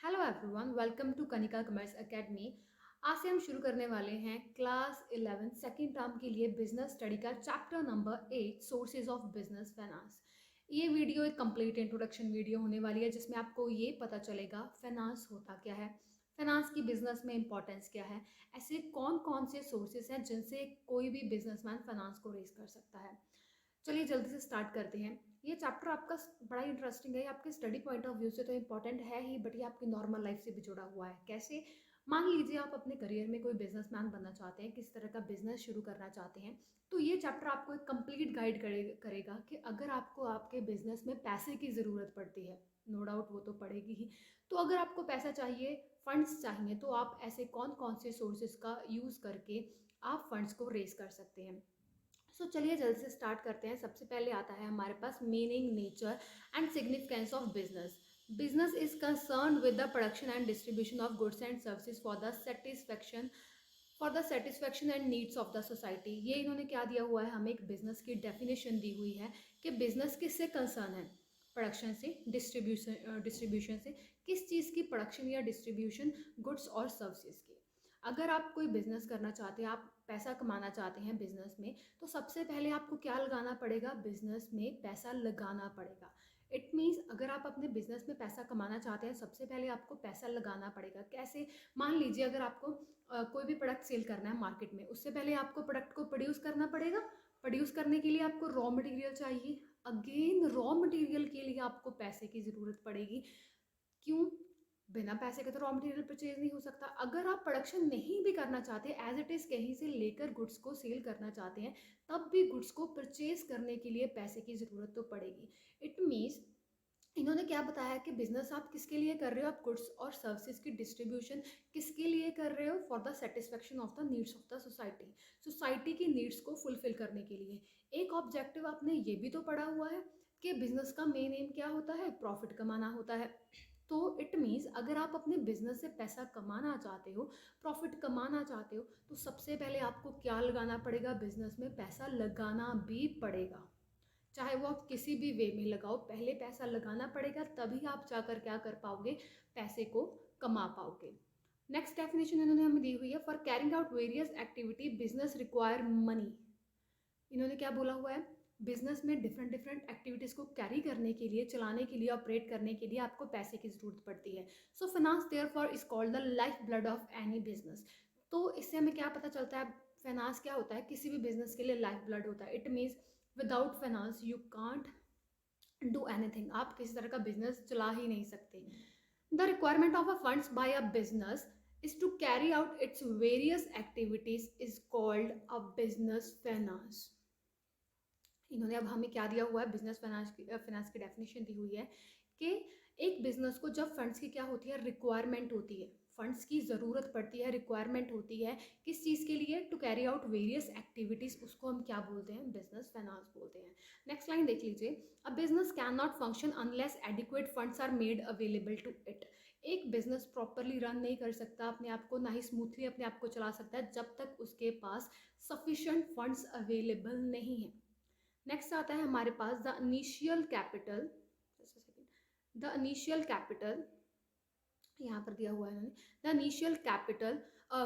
Hello everyone, welcome to Kanika commerce academy. आज से हम शुरू करने वाले हैं क्लास 11 सेकेंड टर्म के लिए बिजनेस स्टडी का chapter number 8 sources of business finance. ये वीडियो एक कंप्लीट इंट्रोडक्शन वीडियो होने वाली है जिसमें आपको ये पता चलेगा फाइनेंस होता क्या है, फाइनेंस की बिजनेस में इंपॉर्टेंस क्या है, ऐसे कौन कौन से सोर्सेज हैं जिनसे कोई भी बिजनेसमैन फाइनेंस को रेज कर सकता है। चलिए जल्दी से स्टार्ट करते हैं। ये चैप्टर आपका बड़ा इंटरेस्टिंग है, ये आपके स्टडी पॉइंट ऑफ व्यू से तो इम्पॉर्टेंट है ही, बट ये आपकी नॉर्मल लाइफ से भी जुड़ा हुआ है। कैसे? मान लीजिए आप अपने करियर में कोई बिजनेसमैन बनना चाहते हैं, किस तरह का बिजनेस शुरू करना चाहते हैं, तो ये चैप्टर आपको एक कंप्लीट गाइड करेगा कि अगर आपको आपके बिजनेस में पैसे की ज़रूरत पड़ती है, नो डाउट वो तो पड़ेगी ही, तो अगर आपको पैसा चाहिए, फंड्स चाहिए, तो आप ऐसे कौन कौन से सोर्सेज का यूज़ करके आप फंड्स को रेज कर सकते हैं। चलिए जल्द से स्टार्ट करते हैं। सबसे पहले आता है हमारे पास meaning, nature and significance of business. Business is concern with the production and distribution of goods and services for the satisfaction and needs of the society. ये इन्होंने क्या दिया हुआ है, हमें एक बिजनेस की डेफिनेशन दी हुई है कि बिजनेस किससे कंसर्न है, प्रोडक्शन से, डिस्ट्रीब्यूशन से। किस चीज़ की प्रोडक्शन या डिस्ट्रीब्यूशन? गुड्स और सर्विसेज की। अगर आप कोई बिजनेस करना चाहते हैं, आप पैसा कमाना चाहते हैं बिजनेस में, तो सबसे पहले आपको क्या लगाना पड़ेगा? बिजनेस में पैसा लगाना पड़ेगा। इट मीन्स अगर आप अपने बिजनेस में पैसा कमाना चाहते हैं, सबसे पहले आपको पैसा लगाना पड़ेगा। कैसे? मान लीजिए अगर आपको कोई भी प्रोडक्ट सेल करना है मार्केट में, उससे पहले आपको प्रोडक्ट को प्रोड्यूस करना पड़ेगा। प्रोड्यूस करने के लिए आपको रॉ मटेरियल चाहिए। अगेन रॉ मटेरियल के लिए आपको पैसे की ज़रूरत पड़ेगी। क्यों? बिना पैसे के तो रॉ मटेरियल परचेज नहीं हो सकता। अगर आप प्रोडक्शन नहीं भी करना चाहते, एज इट इज़ कहीं से लेकर गुड्स को सेल करना चाहते हैं, तब भी गुड्स को परचेज करने के लिए पैसे की ज़रूरत तो पड़ेगी। इट मीन्स इन्होंने क्या बताया कि बिजनेस आप किसके लिए कर रहे हो? आप गुड्स और सर्विसेज की डिस्ट्रीब्यूशन किसके लिए कर रहे हो? For the satisfaction of the needs of the society, society की नीड्स को फुलफिल करने के लिए। एक ऑब्जेक्टिव आपने ये भी तो पढ़ा हुआ है कि बिजनेस का मेन एम क्या होता है? प्रॉफिट कमाना होता है। तो इट मीन्स अगर आप अपने बिजनेस से पैसा कमाना चाहते हो, प्रॉफिट कमाना चाहते हो, तो सबसे पहले आपको क्या लगाना पड़ेगा? बिजनेस में पैसा लगाना भी पड़ेगा। चाहे वो आप किसी भी वे में लगाओ, पहले पैसा लगाना पड़ेगा, तभी आप जाकर क्या कर पाओगे? पैसे को कमा पाओगे। नेक्स्ट डेफिनेशन इन्होंने हमें दी हुई है, for carrying out various activity business require money. इन्होंने क्या बोला हुआ है? बिजनेस में डिफरेंट डिफरेंट एक्टिविटीज़ को कैरी करने के लिए, चलाने के लिए, ऑपरेट करने के लिए आपको पैसे की ज़रूरत पड़ती है। So finance therefore is called the life blood of any business. तो इससे हमें क्या पता चलता है? फाइनेंस क्या होता है? किसी भी बिजनेस के लिए लाइफ ब्लड होता है। It means without finance you can't do anything. आप किसी तरह का बिजनेस चला ही नहीं सकते। The requirement of a funds by a business is to carry out its various activities is called a business finance। इन्होंने अब हमें क्या दिया हुआ है? बिजनेस फाइनेंस की डेफिनेशन दी हुई है कि एक बिजनेस को जब फंड्स की क्या होती है? रिक्वायरमेंट होती है, फंड्स की ज़रूरत पड़ती है, रिक्वायरमेंट होती है। किस चीज़ के लिए? To carry out various activities, उसको हम क्या बोलते हैं? बिजनेस फाइनेंस बोलते हैं। नेक्स्ट लाइन देख लीजिए, a business can not function unless adequate funds are made available to it. एक बिजनेस प्रॉपरली रन नहीं कर सकता अपने आप को, ना ही स्मूथली अपने आप को चला सकता है, जब तक उसके पास सफिशेंट फंड्स अवेलेबल नहीं है। नेक्स्ट आता है हमारे पास the initial capital. The initial capital यहाँ पर दिया हुआ है इन्होंने, the initial capital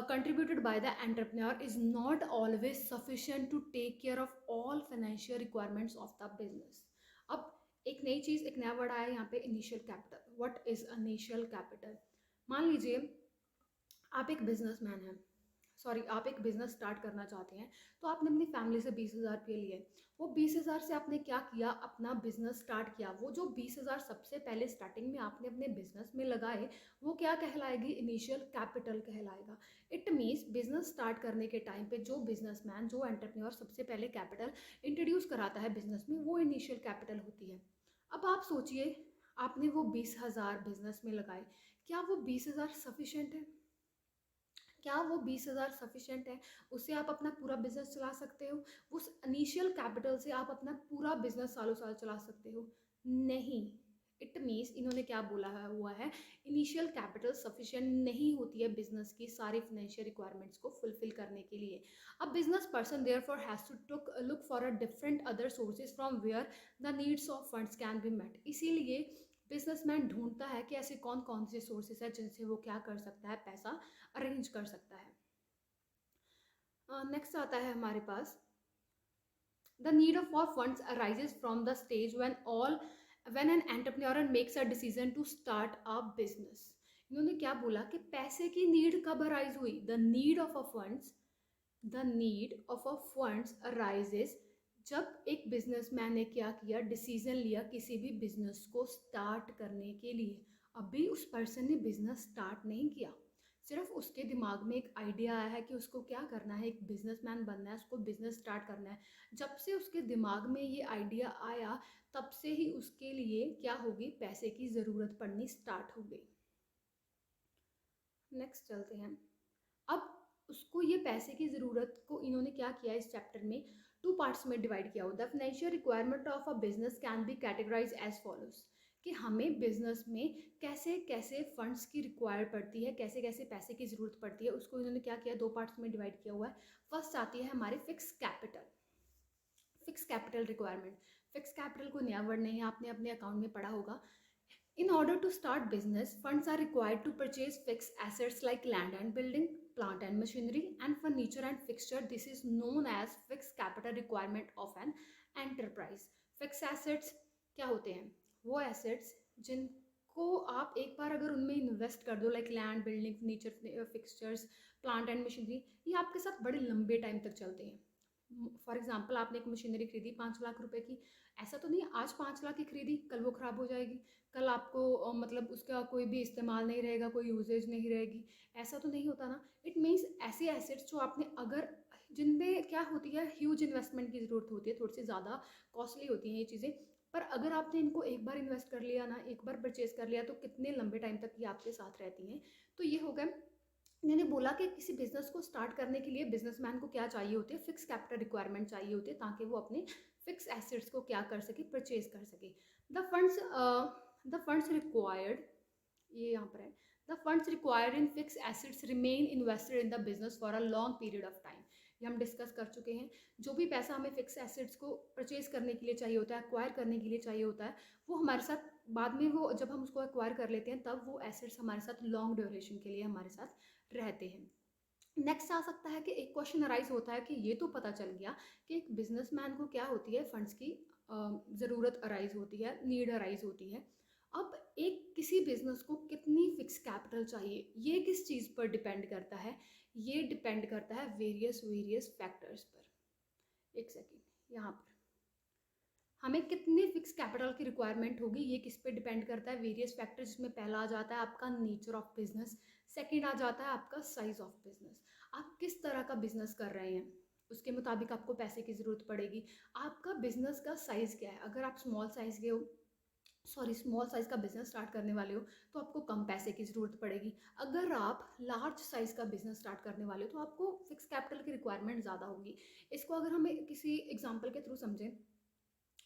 contributed by the entrepreneur is not always sufficient to take care of all financial requirements of the business. अब एक नई चीज़, एक नया वर्ड आया यहाँ पे, initial capital. What is initial capital? मान लीजिए आप एक बिजनेसमैन हैं, सॉरी आप एक बिजनेस स्टार्ट करना चाहते हैं, तो आपने अपनी फैमिली से 20,000 रुपये लिए। वो 20,000 से आपने क्या किया? अपना बिजनेस स्टार्ट किया। वो जो 20,000 सबसे पहले स्टार्टिंग में आपने अपने बिजनेस में लगाए, वो क्या कहलाएगी? इनिशियल कैपिटल कहलाएगा। इट मीन्स बिजनेस स्टार्ट करने के टाइम पे जो बिजनेसमैन, जो एंटरप्रेन्योर सबसे पहले कैपिटल इंट्रोड्यूस कराता है बिजनेस में, वो इनिशियल कैपिटल होती है। अब आप सोचिए, आपने वो 20,000 बिजनेस में लगाए, क्या वो 20,000 सफिशेंट है? क्या वो 20,000 सफिशेंट है? उससे आप अपना पूरा बिजनेस चला सकते हो? उस इनिशियल कैपिटल से आप अपना पूरा बिजनेस सालों साल चला सकते हो? नहीं। इट मीन्स इन्होंने क्या बोला हुआ है? इनिशियल कैपिटल सफिशिएंट नहीं होती है बिजनेस की सारी फाइनेंशियल रिक्वायरमेंट्स को फुलफिल करने के लिए। A business person therefore has to look for a different other sources from where the needs of funds can be met. इसीलिए बिजनेसमैन ढूंढता है कि ऐसे कौन कौन से सोर्सेस है जिनसे वो क्या कर सकता है, पैसा अरेंज कर सकता है। नेक्स्ट आता है हमारे पास, the need of for funds arises from the stage when an entrepreneur makes a decision to start a business। इन्होंने क्या बोला कि पैसे की नीड कब अराइज हुई, the need of a funds arises जब एक बिजनेसमैन ने क्या किया, डिसीजन लिया किसी भी बिजनेस को स्टार्ट करने के लिए। अभी उस पर्सन ने बिजनेस स्टार्ट नहीं किया, सिर्फ उसके दिमाग में एक आइडिया आया है कि उसको क्या करना है, एक बिजनेसमैन बनना है, उसको बिजनेस स्टार्ट करना है। जब से उसके दिमाग में ये आइडिया आया तब से ही उसके लिए क्या होगी, पैसे की ज़रूरत पड़नी स्टार्ट हो गई। नेक्स्ट चलते हैं। अब उसको ये पैसे की ज़रूरत को इन्होंने क्या किया, इस चैप्टर में 2 पार्ट्स में डिवाइड किया हुआ। The financial requirement of a business can be categorise as follows, कि हमें बिजनेस में कैसे कैसे फंड्स की रिक्वायर पड़ती है, कैसे कैसे पैसे की ज़रूरत पड़ती है, उसको इन्होंने क्या किया, 2 पार्ट्स में डिवाइड किया हुआ है। फर्स्ट आती है हमारे fix capital requirement. Fix capital कोई नया वर्ड नहीं है, आपने अपने अकाउंट में पढ़ा होगा। In order to start business, funds are required to purchase fixed assets like land and building, plant and machinery, and furniture and fixture. This is known as fixed capital requirement of an enterprise. Fixed assets क्या होते हैं, वो assets जिनको आप एक बार अगर उनमें invest कर दो, like land, building, furniture, fixtures, plant and machinery, ये आपके साथ बड़े लंबे टाइम तक चलते हैं। फॉर एग्जाम्पल आपने एक मशीनरी खरीदी 5 लाख रुपए की, ऐसा तो नहीं आज 5 लाख की खरीदी कल वो ख़राब हो जाएगी, कल आपको मतलब उसका कोई भी इस्तेमाल नहीं रहेगा, कोई यूजेज नहीं रहेगी, ऐसा तो नहीं होता ना। इट मीन्स ऐसे एसेट्स जो आपने अगर, जिनमें क्या होती है, ह्यूज इन्वेस्टमेंट की ज़रूरत होती है, थोड़ी सी ज़्यादा कॉस्टली होती हैं ये चीज़ें, पर अगर आपने इनको एक बार इन्वेस्ट कर लिया ना, एक बार परचेज कर लिया, तो कितने लंबे टाइम तक ये आपके साथ रहती हैं। तो ये हो गया, मैंने बोला कि किसी बिजनेस को स्टार्ट करने के लिए बिजनेसमैन को क्या चाहिए होती है, फिक्स कैपिटल रिक्वायरमेंट चाहिए होती है, ताकि वो अपने फिक्स एसेट्स को क्या कर सके, परचेज कर सके। द फंड्स रिक्वायर्ड, ये यहाँ पर है, the funds required in fix assets remain invested in the business for a long period of time. ये हम डिस्कस कर चुके हैं। जो भी पैसा हमें फिक्स एसेट्स को परचेज करने के लिए चाहिए होता है, एक्वायर करने के लिए चाहिए होता है, वो हमारे साथ बाद में, वो जब हम उसको एक्वायर कर लेते हैं तब वो एसेट्स हमारे साथ लॉन्ग ड्यूरेशन के लिए हमारे साथ रहते हैं। नेक्स्ट आ सकता है कि एक क्वेश्चन अराइज होता है कि ये तो पता चल गया कि एक बिजनेसमैन को क्या होती है, फंड्स की ज़रूरत अराइज होती है, नीड अराइज होती है। अब एक किसी बिजनेस को कितनी फिक्स कैपिटल चाहिए, ये किस चीज़ पर डिपेंड करता है, ये डिपेंड करता है वेरियस फैक्टर्स पर। एक सेकेंड, यहाँ पर हमें कितने फिक्स कैपिटल की रिक्वायरमेंट होगी, ये किस पे डिपेंड करता है, वेरियस फैक्टर्स, जिसमें पहला आ जाता है आपका नेचर ऑफ बिजनेस, सेकंड आ जाता है आपका साइज ऑफ बिजनेस, आप किस तरह का बिजनेस कर रहे हैं, उसके मुताबिक आपको पैसे की ज़रूरत पड़ेगी। आपका बिजनेस का साइज़ क्या है, अगर आप स्मॉल साइज़ का बिजनेस स्टार्ट करने वाले हो तो आपको कम पैसे की ज़रूरत पड़ेगी। अगर आप लार्ज साइज़ का बिजनेस स्टार्ट करने वाले हो तो आपको फिक्स कैपिटल की रिक्वायरमेंट ज़्यादा होगी। इसको अगर हमें किसी एग्जाम्पल के थ्रू समझें,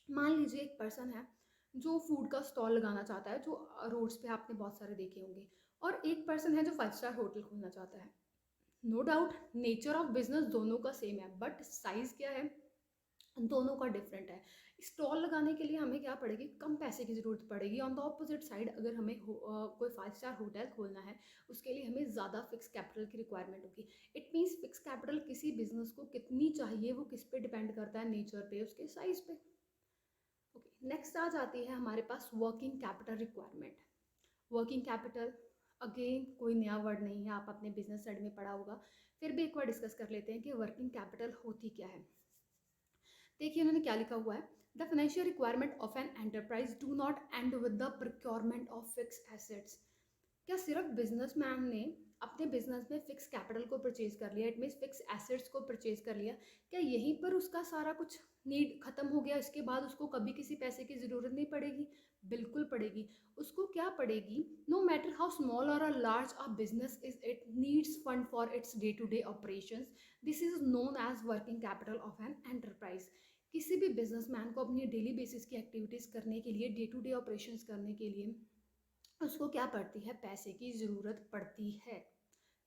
मान लीजिए एक पर्सन है जो फूड का स्टॉल लगाना चाहता है, जो रोड्स पे आपने बहुत सारे देखे होंगे, और एक पर्सन है जो 5 स्टार होटल खोलना चाहता है। No doubt nature of business दोनों का सेम है, बट साइज क्या है, दोनों का डिफरेंट है। स्टॉल लगाने के लिए हमें क्या पड़ेगी, कम पैसे की ज़रूरत पड़ेगी। ऑन द ऑपोजिट साइड अगर हमें कोई 5 स्टार होटल खोलना है, उसके लिए हमें ज़्यादा फिक्स कैपिटल की रिक्वायरमेंट होगी। इट मीन्स फिक्स कैपिटल किसी बिजनेस को कितनी चाहिए वो किस पे डिपेंड करता है, नेचर पे, उसके साइज पे। ओके, नेक्स्ट आ जाती है हमारे पास working capital requirement. Working capital again कोई नया वर्ड नहीं है, आप अपने बिजनेस स्टडी में पढ़ा होगा, फिर भी एक बार डिस्कस कर लेते हैं कि वर्किंग कैपिटल होती क्या है। देखिए उन्होंने क्या लिखा हुआ है, the financial requirement of an enterprise do not and with the procurement of fix assets. क्या सिर्फ बिजनेसमैन ने अपने बिजनेस में फिक्स कैपिटल को परचेज कर लिया, इट मीन्स फिक्स एसेट्स को परचेज कर लिया, क्या यहीं पर उसका सारा कुछ नीड खत्म हो गया, इसके बाद उसको कभी किसी पैसे की ज़रूरत नहीं पड़ेगी? बिल्कुल पड़ेगी। उसको क्या पड़ेगी, नो मैटर हाउ स्मॉल और a large a business is, it needs fund for its day to day operations. This is known as working capital of an enterprise. किसी भी बिजनेसमैन को अपनी डेली बेसिस की एक्टिविटीज़ करने के लिए, day to day operations करने के लिए उसको क्या पड़ती है, पैसे की ज़रूरत पड़ती है।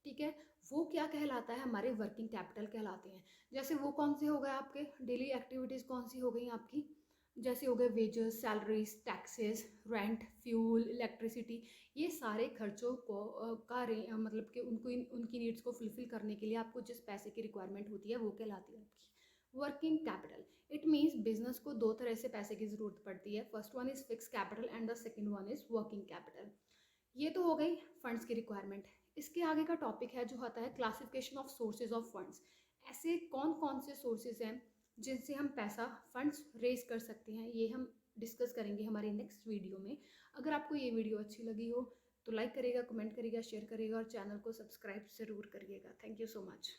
ठीक है, वो क्या कहलाता है, हमारे वर्किंग कैपिटल कहलाते हैं। जैसे वो कौन से हो गए आपके डेली एक्टिविटीज़, कौन सी हो गई आपकी, जैसे हो गए wages, salaries, taxes, rent, fuel, electricity. ये सारे खर्चों को मतलब कि उनकी नीड्स को फुलफिल करने के लिए आपको जिस पैसे की रिक्वायरमेंट होती है वो कहलाती है आपकी working capital. It means business को दो तरह से पैसे की ज़रूरत पड़ती है। First one is fix capital and the second one is working capital. ये तो हो गई फंड्स की रिक्वायरमेंट। इसके आगे का टॉपिक है जो आता है classification of sources of funds. ऐसे कौन कौन से सोर्सेज हैं जिनसे हम पैसा फंड्स रेज कर सकते हैं, ये हम डिस्कस करेंगे हमारी नेक्स्ट वीडियो में। अगर आपको ये वीडियो अच्छी लगी हो तो लाइक करिएगा, कमेंट करिएगा, शेयर करिएगा और चैनल को सब्सक्राइब ज़रूर करिएगा। Thank you so much.